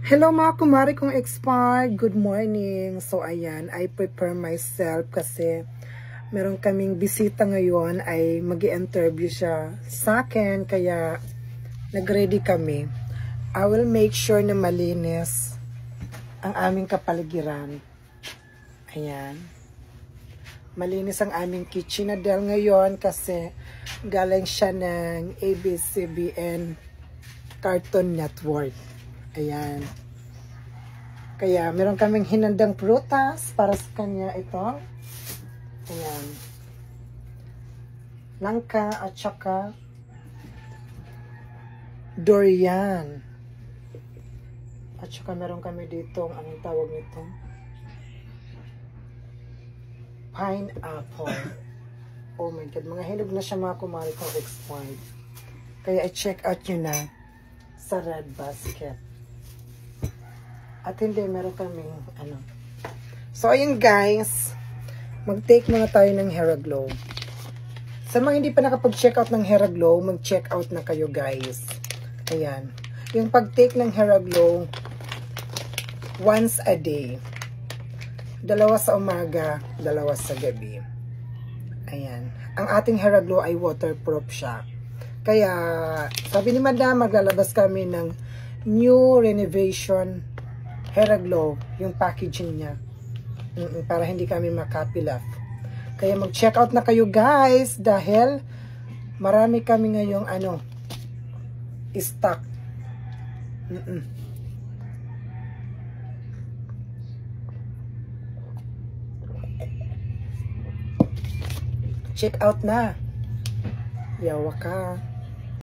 Hello mga kumari kong expired, good morning. So ayan, I prepare myself kasi meron kaming bisita ngayon ay mag-i-interview siya sa akin, kaya nag-ready kami. I will make sure na malinis ang aming kapaligiran. Ayan. Malinis ang aming kitchen na dahil ngayon kasi galing siya ng ABS-CBN Cartoon Network. Ayan. Kaya meron kaming hinandang prutas para sa kanya ito. Ayan. Langka at saka durian. At saka meron kami dito, anong tawag nito? Pineapple. Oh my God, mga hinog na siya mga kumari kong expired. Kaya i-check out nyo na sa red basket. At hindi, meron kaming ano. So, ayun guys. Mag-take muna tayo ng Hairaglow. Sa mga hindi pa nakapag-check out ng Hairaglow, mag-check out na kayo guys. Ayan. Yung pag-take ng Hairaglow, once a day. 2 sa umaga, 2 sa gabi. Ayan. Ang ating Hairaglow ay waterproof siya. Kaya, sabi ni Madam, maglalabas kami ng new renovation Hairaglow, yung packaging niya. Para hindi kami makapilaf. Kaya mag-check out na kayo guys dahil marami kami ngayong stock. Check out na. Yawa ka.